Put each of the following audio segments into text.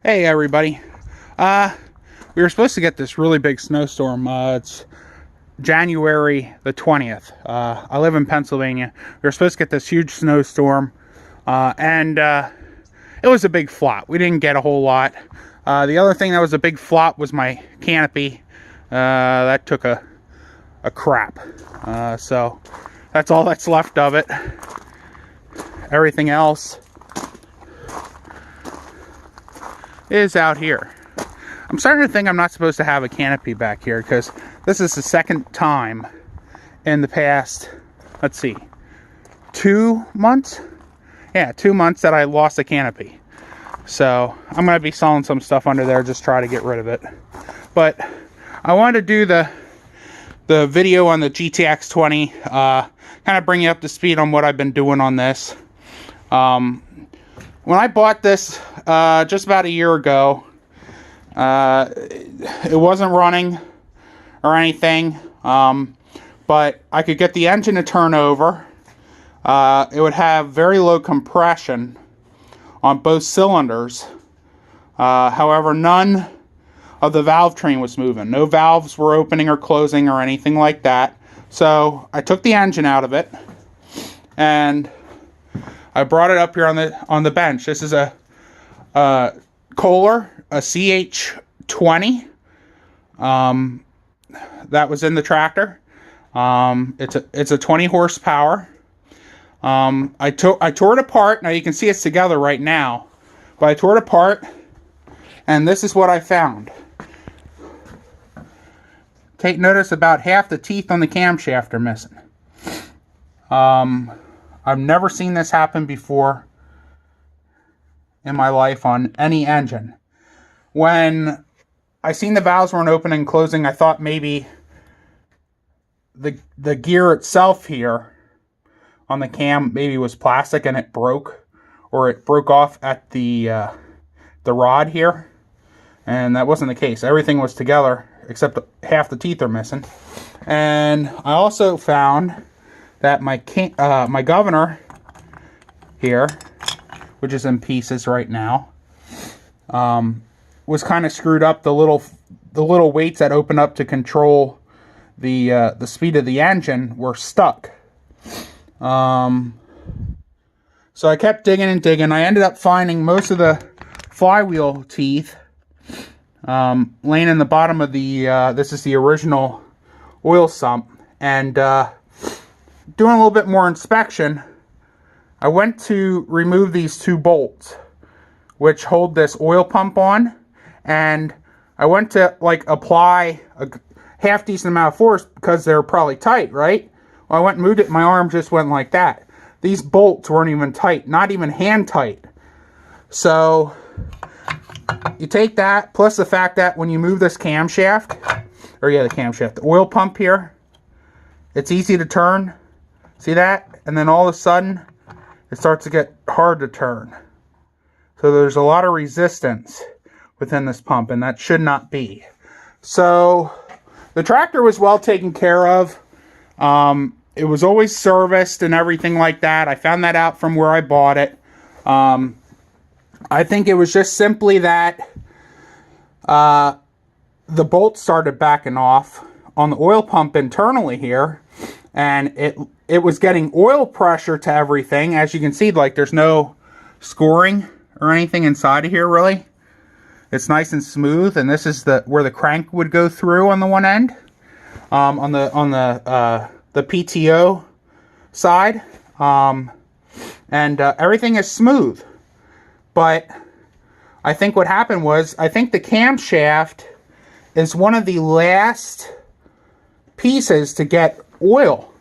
Hey everybody. We were supposed to get this really big snowstorm. It's January the 20th. I live in Pennsylvania. We were supposed to get this huge snowstorm, and it was a big flop. We didn't get a whole lot. The other thing that was a big flop was my canopy. That took a crap. So that's all that's left of it. Everything else is out here. I'm starting to think I'm not supposed to have a canopy back here because this is the second time in the past, let's see, 2 months? Yeah, 2 months that I lost a canopy. So I'm going to be selling some stuff under there, just try to get rid of it. But I wanted to do the video on the GTX 20, kind of bring you up to speed on what I've been doing on this. When I bought this just about a year ago, it wasn't running or anything, but I could get the engine to turn over. It would have very low compression on both cylinders. However, none of the valve train was moving. No valves were opening or closing or anything like that. So I took the engine out of it and I brought it up here on the bench. This is a Kohler, a CH20. That was in the tractor. It's a 20 horsepower. I tore it apart. Now you can see it's together right now, but I tore it apart, and this is what I found. Take notice, about half the teeth on the camshaft are missing. I've never seen this happen before in my life on any engine. When I seen the valves weren't opening and closing, I thought maybe the gear itself here on the cam maybe was plastic and it broke, or it broke off at the rod here, and that wasn't the case. Everything was together except half the teeth are missing. And I also found that my governor here, which is in pieces right now, was kind of screwed up. The little weights that open up to control the speed of the engine were stuck. So I kept digging and digging. I ended up finding most of the flywheel teeth laying in the bottom of the this is the original oil sump. And doing a little bit more inspection, I went to remove these two bolts which hold this oil pump on, and I went to apply a half decent amount of force because they're probably tight, right? Well, I went and moved it, my arm just went like that. These bolts weren't even tight, not even hand tight. So you take that, plus the fact that when you move this camshaft, the oil pump here, it's easy to turn. See that? And then all of a sudden, it starts to get hard to turn. So there's a lot of resistance within this pump, and that should not be. So the tractor was well taken care of. It was always serviced and everything like that. I found that out from where I bought it. I think it was just simply that the bolt started backing off on the oil pump internally here, and it was getting oil pressure to everything. As you can see, there's no scoring or anything inside of here, really. It's nice and smooth, and this is where the crank would go through on the one end, on the PTO side, and everything is smooth. But I think what happened was, I think the camshaft is one of the last pieces to get oil.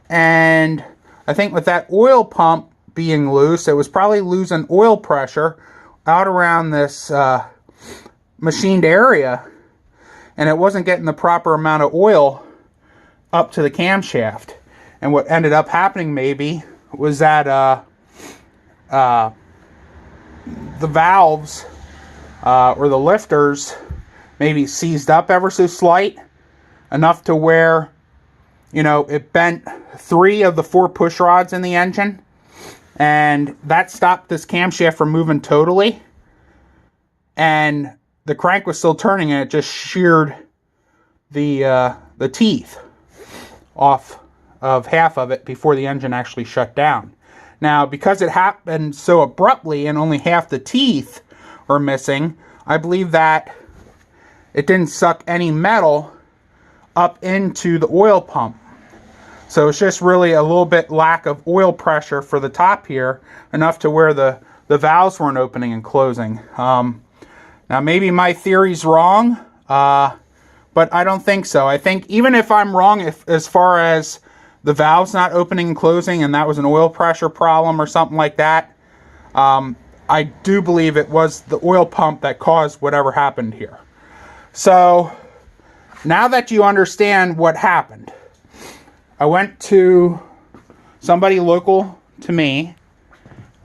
And I think with that oil pump being loose, it was probably losing oil pressure out around this machined area, and it wasn't getting the proper amount of oil up to the camshaft. And what ended up happening maybe was that the valves or the lifters maybe seized up ever so slight, enough to where, it bent 3 of the 4 push rods in the engine, and that stopped this camshaft from moving totally. and the crank was still turning, and it just sheared the teeth off of half of it before the engine actually shut down. Now, because it happened so abruptly and only half the teeth were missing, I believe that it didn't suck any metal up into the oil pump. So it's just really a little bit lack of oil pressure for the top here, enough to where the valves weren't opening and closing. Now, maybe my theory's wrong, but I don't think so. I think even if I'm wrong, as far as the valve's not opening and closing and that was an oil pressure problem or something like that, I do believe it was the oil pump that caused whatever happened here. So now that you understand what happened, I went to somebody local to me,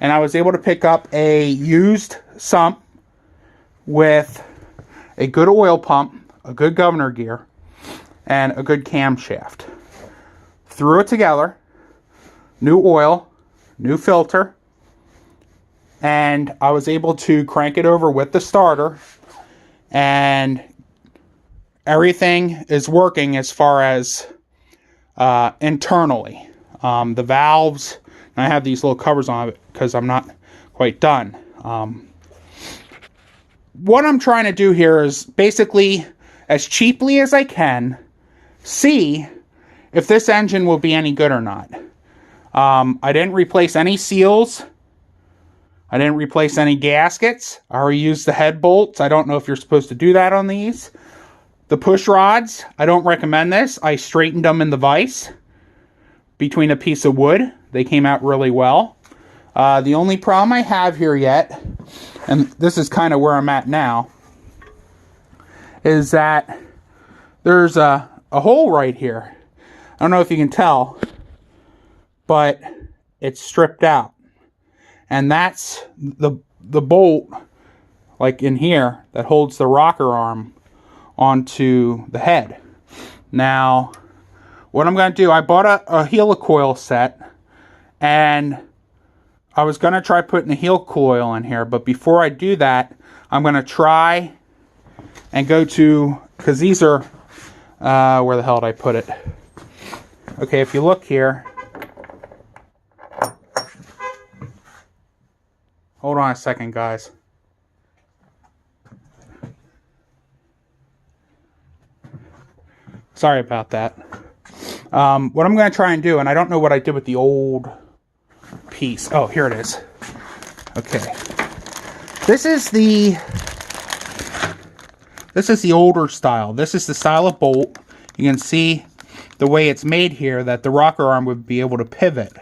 and I was able to pick up a used sump with a good oil pump, a good governor gear, and a good camshaft. Threw it together, new oil, new filter, and I was able to crank it over with the starter, and everything is working as far as internally. The valves, and I have these little covers on it because I'm not quite done. What I'm trying to do here is basically, as cheaply as I can, see if this engine will be any good or not. I didn't replace any seals. I didn't replace any gaskets. I reused the head bolts. I don't know if you're supposed to do that on these. The push rods, I don't recommend this. I straightened them in the vise between a piece of wood. They came out really well. The only problem I have here yet, and this is kind of where I'm at now, is that there's a hole right here. I don't know if you can tell, but it's stripped out. And that's the bolt, like in here, that holds the rocker arm onto the head. Now, what I'm going to do, I bought a helicoil set, and I was going to try putting a helicoil in here, but before I do that, I'm going to try and go to, because these are, where the hell did I put it? Okay, if you look here, hold on a second, guys. Sorry about that. What I'm going to try and do, and I don't know what I did with the old piece. Oh, here it is. Okay. This is the older style. This is the style of bolt. You can see the way it's made here, that the rocker arm would be able to pivot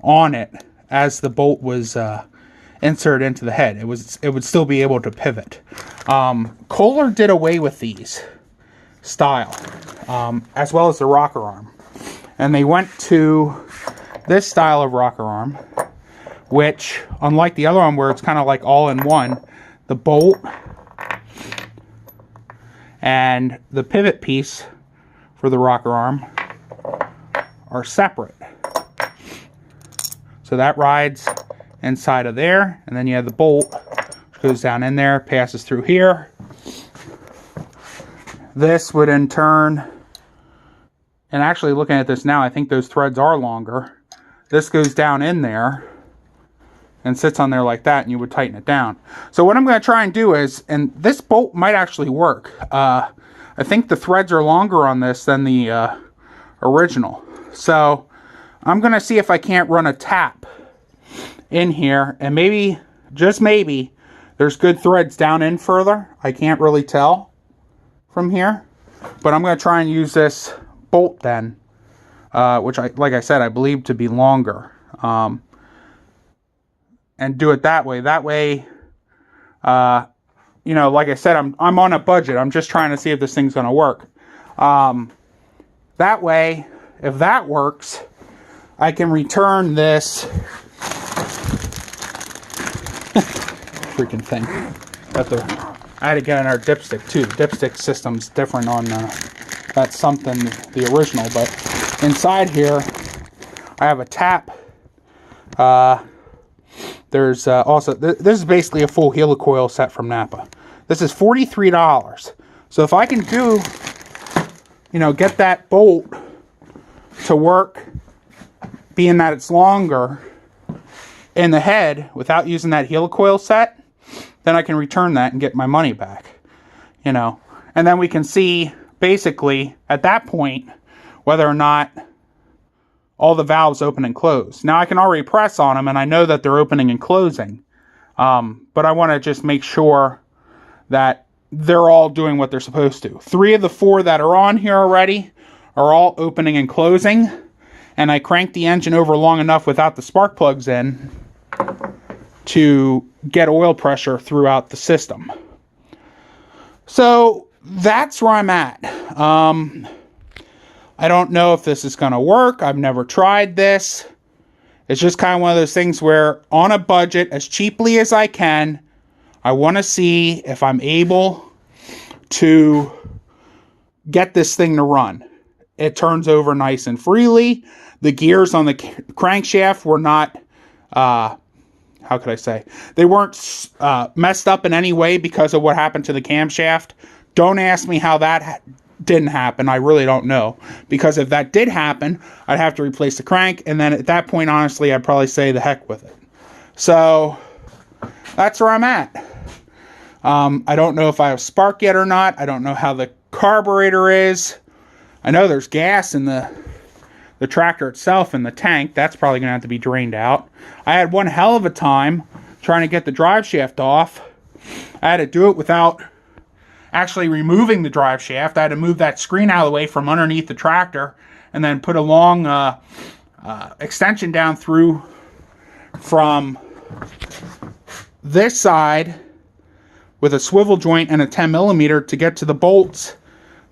on it as the bolt was inserted into the head. It would still be able to pivot. Kohler did away with these style, as well as the rocker arm, and they went to this style of rocker arm, which, unlike the other one where it's kind of like all in one, the bolt and the pivot piece for the rocker arm are separate. So that rides inside of there, and then you have the bolt which goes down in there, passes through here. This would in turn, and actually looking at this now, I think those threads are longer. This goes down in there and sits on there like that, and you would tighten it down. So what I'm going to try and do is, and this bolt might actually work. I think the threads are longer on this than the original. So I'm going to see if I can't run a tap in here, and maybe, just maybe, there's good threads down in further. I can't really tell from here, but I'm going to try and use this bolt then, which, like I said, I believe to be longer, and do it that way. That way, you know, like I said, I'm on a budget. I'm just trying to see if this thing's going to work. That way, if that works, I can return this freaking thing. I had to get another dipstick too. The dipstick system's different on that's something the original, but inside here I have a tap There's also, this is basically a full helicoil set from Napa. This is $43. So if I can do, you know, get that bolt to work, being that it's longer in the head without using that helicoil set, then I can return that and get my money back, you know. And then we can see basically at that point whether or not all the valves open and close. Now I can already press on them and I know that they're opening and closing, but I want to just make sure that they're all doing what they're supposed to. 3 of the 4 that are on here already are all opening and closing, and I cranked the engine over long enough without the spark plugs in to get oil pressure throughout the system. So that's where I'm at. I don't know if this is going to work. I've never tried this. It's just kind of one of those things where on a budget, as cheaply as I can, I want to see if I'm able to get this thing to run. It turns over nice and freely. The gears on the crankshaft were not, how could I say? They weren't messed up in any way because of what happened to the camshaft. Don't ask me how that didn't happen. I really don't know. Because if that did happen, I'd have to replace the crank. And then at that point, honestly, I'd probably say the heck with it. So that's where I'm at. I don't know if I have spark yet or not. I don't know how the carburetor is. I know there's gas in the tractor itself in the tank. That's probably going to have to be drained out. I had one hell of a time trying to get the drive shaft off. I had to do it without actually removing the drive shaft. I had to move that screen out of the way from underneath the tractor and then put a long extension down through from this side with a swivel joint and a 10mm to get to the bolts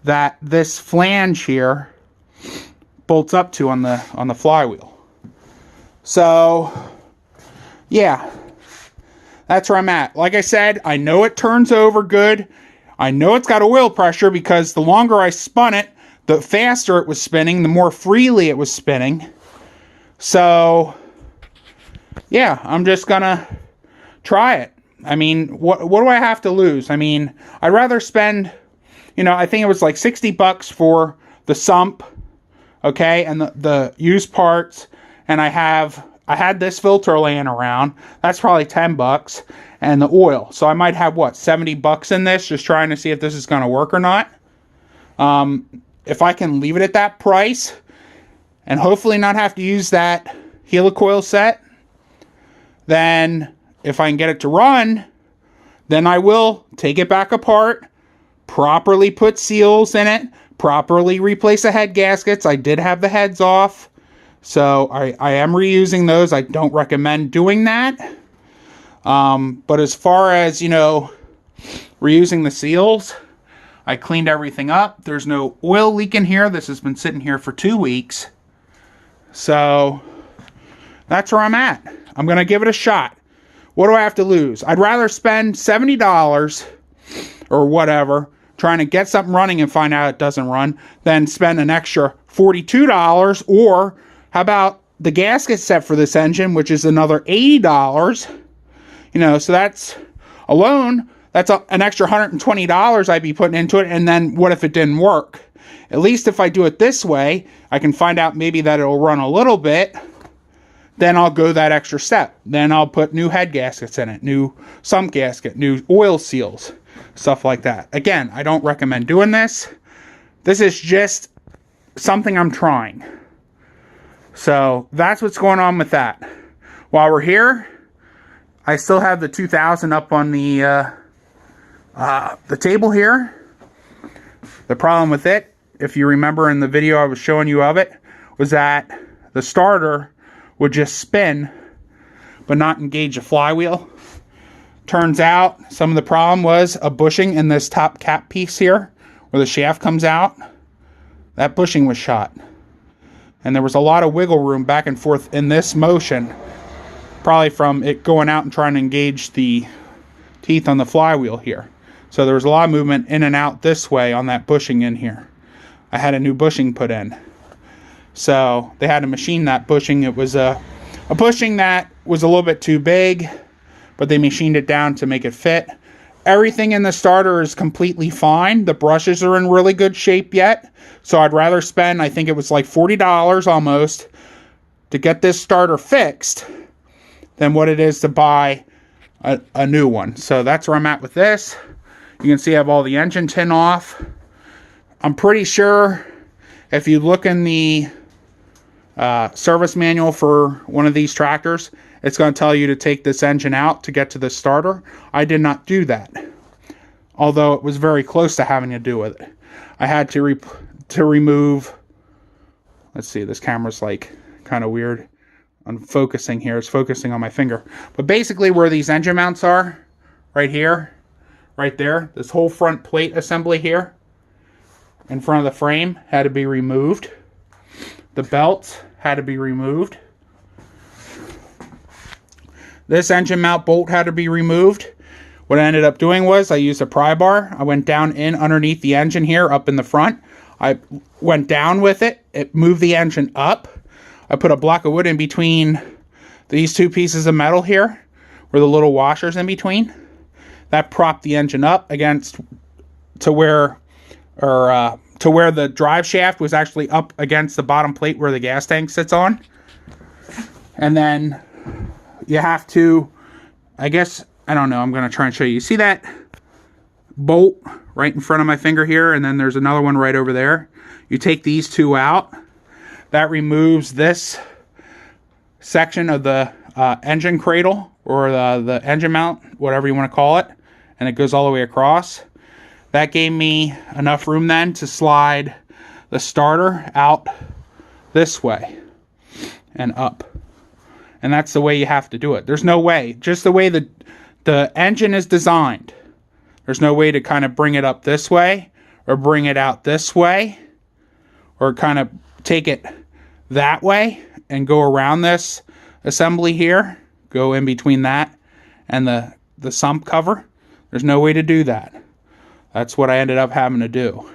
that this flange here bolts up to on the flywheel. So yeah, that's where I'm at. Like I said, I know it turns over good. I know it's got oil pressure because the longer I spun it, the faster it was spinning, the more freely it was spinning. So yeah, I'm just gonna try it. I mean, what do I have to lose? I mean, I'd rather spend, you know, I think it was like $60 for the sump, okay, and the used parts, and I had this filter laying around. That's probably $10, and the oil. So I might have what, $70 in this, just trying to see if this is going to work or not. If I can leave it at that price, and hopefully not have to use that helicoil set, then if I can get it to run, then I will take it back apart, properly put seals in it, properly replace the head gaskets. I did have the heads off, so I am reusing those. I don't recommend doing that. But as far as, you know, reusing the seals, I cleaned everything up. There's no oil leak in here. This has been sitting here for 2 weeks. So that's where I'm at. I'm going to give it a shot. What do I have to lose? I'd rather spend $70 or whatever trying to get something running and find out it doesn't run than spend an extra $42, or how about the gasket set for this engine, which is another $80. You know, so that's alone, that's an extra $120 I'd be putting into it. And then what if it didn't work? At least if I do it this way, I can find out maybe that it'll run a little bit. Then I'll go that extra step. Then I'll put new head gaskets in it, new sump gasket, new oil seals, stuff like that. Again, I don't recommend doing this. This is just something I'm trying. So that's what's going on with that. While we're here, I still have the 2000 up on the table here. The problem with it, if you remember in the video I was showing you of it, was that the starter would just spin but not engage a flywheel. Turns out some of the problem was a bushing in this top cap piece here where the shaft comes out. That bushing was shot. And there was a lot of wiggle room back and forth in this motion, probably from it going out and trying to engage the teeth on the flywheel here. So there was a lot of movement in and out this way on that bushing in here. I had a new bushing put in. So they had to machine that bushing. It was a A bushing that was a little bit too big, but they machined it down to make it fit. Everything in the starter is completely fine. The brushes are in really good shape yet. So I'd rather spend, I think it was like $40 almost, to get this starter fixed than what it is to buy a new one. So that's where I'm at with this. You can see I have all the engine tin off. I'm pretty sure if you look in the service manual for one of these tractors, it's going to tell you to take this engine out to get to the starter. I did not do that, although it was very close to having to do with it. I had to remove, let's see, this camera's like kind of weird on focusing here. It's focusing on my finger. But basically where these engine mounts are, right here, right there, this whole front plate assembly here in front of the frame had to be removed. The belts had to be removed. This engine mount bolt had to be removed. What I ended up doing was I used a pry bar. I went down in underneath the engine here, up in the front. I went down with it. It moved the engine up. I put a block of wood in between these two pieces of metal here, where the little washer's in between. That propped the engine up against to where the drive shaft was actually up against the bottom plate where the gas tank sits on. And then you have to, I guess, I don't know, I'm going to try and show you. See that bolt right in front of my finger here, and then there's another one right over there? You take these two out. That removes this section of the engine cradle, or the engine mount, whatever you want to call it, and it goes all the way across. That gave me enough room then to slide the starter out this way and up. And that's the way you have to do it. There's no way, just the way the engine is designed, there's no way to kind of bring it up this way or bring it out this way or kind of take it that way and go around this assembly here, go in between that and the sump cover. There's no way to do that. That's what I ended up having to do.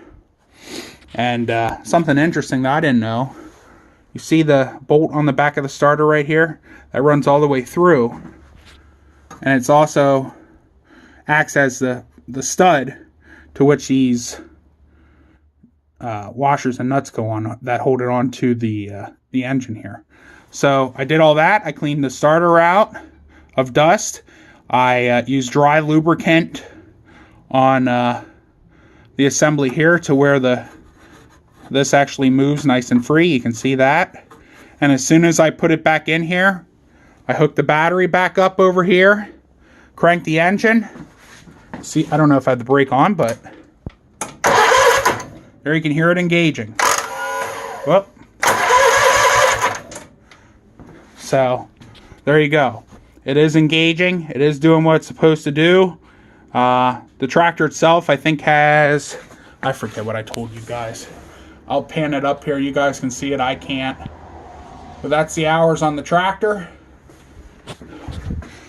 And something interesting that I didn't know, you see the bolt on the back of the starter right here? That runs all the way through. And it's also acts as the stud to which these washers and nuts go on that hold it on to the engine here. So I did all that. I cleaned the starter out of dust. I used dry lubricant on the assembly here to where this actually moves nice and free. You can see that. And as soon as I put it back in here, I hooked the battery back up over here, cranked the engine. See, I don't know if I had the brake on, but there you can hear it engaging. Whoop. So there you go. It is engaging. It is doing what it's supposed to do. The tractor itself, I think, has, I forget what I told you guys. I'll pan it up here. You guys can see it. I can't. But that's the hours on the tractor.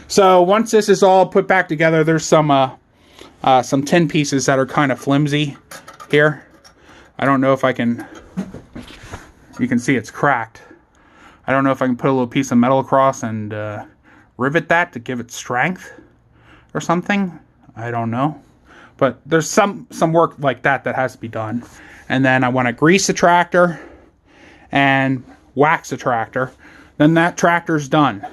So once this is all put back together, there's some tin pieces that are kind of flimsy here. I don't know if I can, you can see it's cracked. I don't know if I can put a little piece of metal across and rivet that to give it strength or something. I don't know. But there's some work like that has to be done. And then I want to grease the tractor and wax the tractor. Then that tractor's done.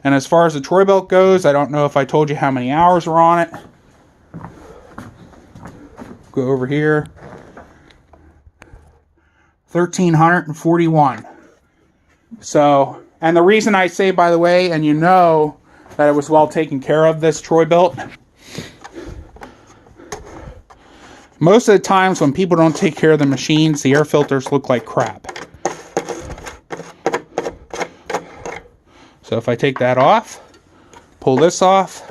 And as far as the Troy-Bilt goes, I don't know if I told you how many hours are on it. Go over here. 1,341. So, and the reason I say, by the way, and you know that it was well taken care of, this Troy-Bilt, most of the times when people don't take care of the machines, the air filters look like crap. So if I take that off, pull this off,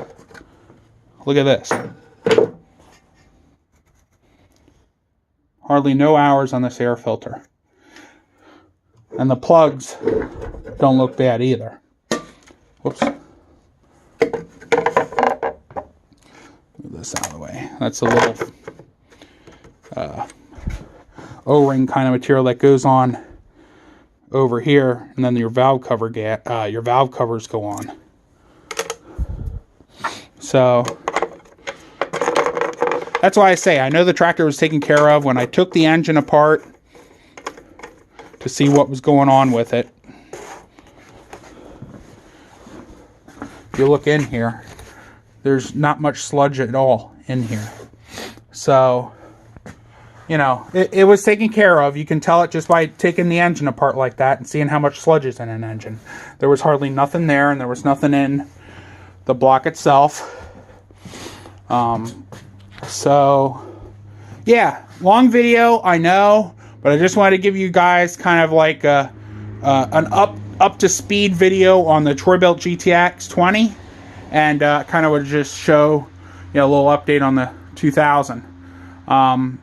look at this. Hardly no hours on this air filter. And the plugs don't look bad either. Whoops. Move this out of the way. That's a little O-ring kind of material that goes on over here, and then your valve covers go on. So that's why I say I know the tractor was taken care of when I took the engine apart to see what was going on with it. If you look in here, there's not much sludge at all in here. So, you know, it was taken care of. You can tell it just by taking the engine apart like that and seeing how much sludge is in an engine. There was hardly nothing there, and there was nothing in the block itself. So, yeah, long video, I know, but I just wanted to give you guys kind of like an up to speed video on the Bilt GTX 20, and kind of would just show, you know, a little update on the 2000.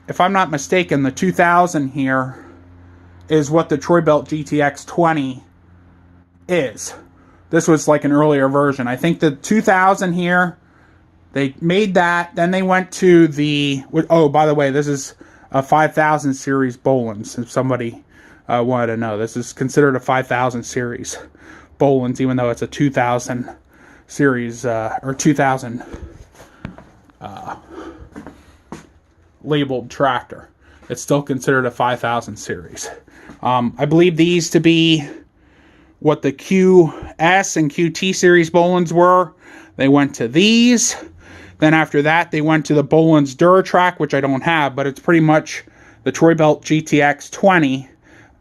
If I'm not mistaken, the 2000 here is what the Bilt GTX 20 is. This was like an earlier version. I think the 2000 here, they made that, then they went to the, oh, by the way, this is a 5000 series Bolens, if somebody wanted to know. This is considered a 5000 series Bolens, even though it's a 2000 series, or 2000 labeled tractor. It's still considered a 5000 series. I believe these to be what the QS and QT series Bolens were. They went to these. Then after that, they went to the Bolens DuraTrack, which I don't have, but it's pretty much the Bilt GTX 20,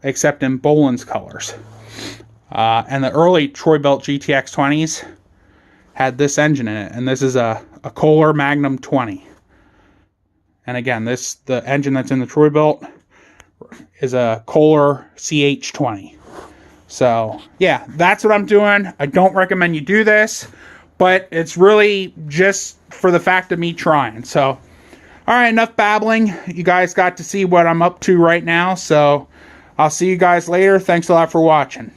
except in Bolens colors. And the early Bilt GTX 20s had this engine in it, and this is a Kohler Magnum 20. And again, the engine that's in the Bilt is a Kohler CH20. So, yeah, that's what I'm doing. I don't recommend you do this, but it's really just for the fact of me trying. So, all right, enough babbling. You guys got to see what I'm up to right now. So, I'll see you guys later. Thanks a lot for watching.